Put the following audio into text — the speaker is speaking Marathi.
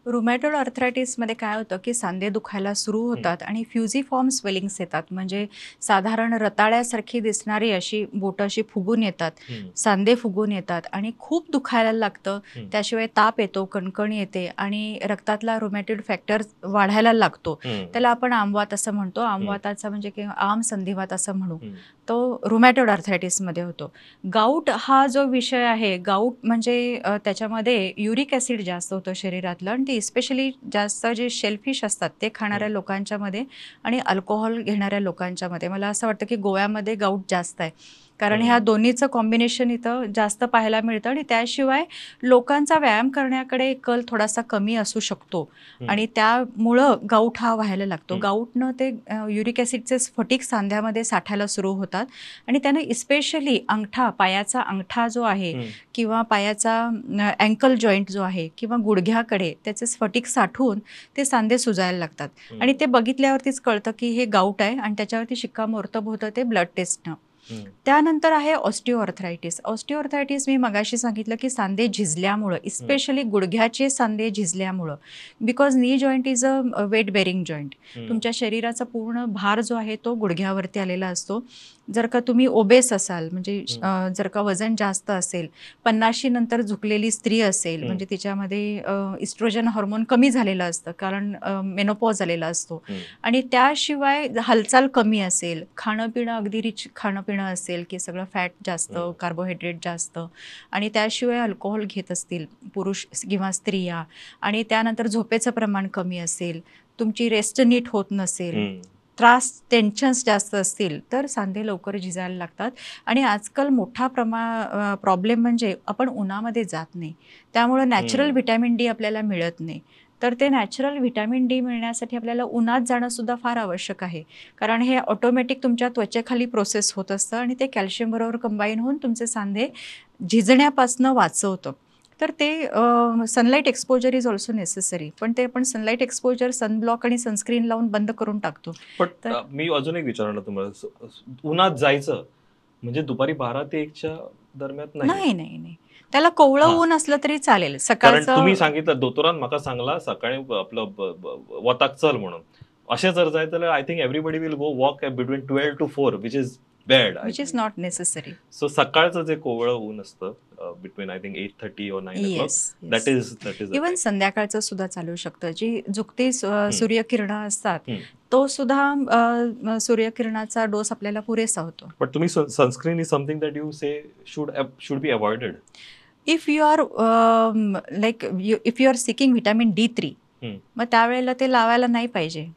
रुमॅटॉइड आर्थरायटिसमध्ये काय होतं की सांधे दुखायला सुरू होतात आणि फ्युजिफॉर्म स्वेलिंग्स येतात. म्हणजे साधारण रताळ्यासारखी दिसणारी अशी बोटं अशी फुगून येतात, सांधे फुगून येतात आणि खूप दुखायला लागतं. त्याशिवाय ताप येतो, कणकण येते आणि रक्तातला रुमॅटॉइड फॅक्टर वाढायला लागतो. त्याला आपण आमवात असं म्हणतो. आमवाताचा म्हणजे किंवा आम संधिवात असं म्हणू. तो रुमॅटॉइड आर्थरायटिसमध्ये होतो. गाऊट हा जो विषय आहे, गाऊट म्हणजे त्याच्यामध्ये युरिक ॲसिड जास्त होतं शरीरातलं आणि ते स्पेशली जास्त जे शेलफिश असतात ते खाणाऱ्या लोकांच्यामध्ये आणि अल्कोहोल घेणाऱ्या लोकांच्यामध्ये. मला असं वाटतं की गोव्यामध्ये गाऊट जास्त आहे, कारण ह्या दोन्हीचं कॉम्बिनेशन इथं जास्त पाहायला मिळतं. आणि त्याशिवाय लोकांचा व्यायाम करण्याकडे कल थोडासा कमी असू शकतो आणि त्यामुळं गाऊट हा व्हायला लागतो. गाऊटनं ते युरिक ॲसिडचे स्फटिक सांध्यामध्ये साठायला सुरू होतात आणि त्यानं स्पेशली अंगठा, पायाचा अंगठा जो आहे किंवा पायाचा अँकल जॉईंट जो आहे किंवा गुडघ्याकडे त्याचे स्फटिक साठून ते सांधे सुजायला लागतात. आणि ते बघितल्यावरतीच कळतं की हे गाऊट आहे आणि त्याच्यावरती शिक्कामोर्तब होतं ते ब्लड टेस्टनं. त्यानंतर आहे ऑस्टिओआर्थरायटिस. ऑस्टिओआर्थरायटिस मी मगाशी सांगितलं की सांधे झिजल्यामुळं, स्पेशली गुडघ्याचे सांधे झिजल्यामुळं, because knee joint is a weight bearing joint. तुमच्या शरीराचा पूर्ण भार जो आहे तो गुडघ्यावरती आलेला असतो. जर का तुम्ही ओबेस असाल, म्हणजे जर का वजन जास्त असेल, 50शी नंतर झुकलेली स्त्री असेल, म्हणजे तिच्यामध्ये इस्ट्रोजन हार्मोन कमी झालेलं असतं कारण मेनोपॉज झालेला असतो, आणि त्याशिवाय हालचाल कमी असेल, खाणं पिणं अगदी रिच खाणं पिणं असेल की सगळं फॅट जास्त, कार्बोहायड्रेट जास्त, आणि त्याशिवाय अल्कोहोल घेत असतील पुरुष किंवा स्त्रिया, आणि त्यानंतर झोपेचं प्रमाण कमी असेल, तुमची रेस्ट नीट होत नसेल, त्रास टेन्शन्स जास्त असतील, तर सांधे लवकर झिजायला लागतात. आणि आजकाल मोठा प्रॉब्लेम म्हणजे आपण उन्हामध्ये जात नाही, त्यामुळं नॅचरल व्हिटॅमिन डी आपल्याला मिळत नाही. तर ते नॅचरल व्हिटॅमिन डी मिळण्यासाठी आपल्याला उन्हात जाणं सुद्धा फार आवश्यक आहे, कारण हे ऑटोमॅटिक तुमच्या त्वचेखाली प्रोसेस होत असतं आणि ते कॅल्शियम बरोबर कंबाईन होऊन तुमचे सांधे झिजण्यापासनं वाचवतं. तर ते sunlight exposure is also necessary, पण ते आपण सनलाईट एक्सपोजर सनब्लॉक आणि सनस्क्रीन लावून बंद करून टाकतो. पण मी अजून एक विचारणार तुम्हाला, उन्हात जायचं म्हणजे दुपारी 12 ते 1च्या दरम्यान नाही नाही नाही, त्याला कोवळं ऊन असलं तरी चालेल. कारण सकाळचं तुम्ही सांगितलं दोतोरान म्हाका सांगला सकाळी आपलं वताक चल म्हणून. अशें जर जाय जाल्यार I think everybody will go walk between 12 to 4 which is bad. Which is not necessary. So सकाळचं जे कोवळं ऊन असतं between I think 8:30 or 9 o'clock, that is even संध्याकाळचं सुद्धा चालू शकतं. जी झुकती सूर्यकिरणं असतात, तो सुद्धा सूर्यकिरणाचा डोस आपल्याला पुरेसा होतो. पण तुम्ही sunscreen is something that you say should be avoided. If you are like if you are seeking vitamin D3, मग त्यावेळेला ते लावायला नाही पाहिजे.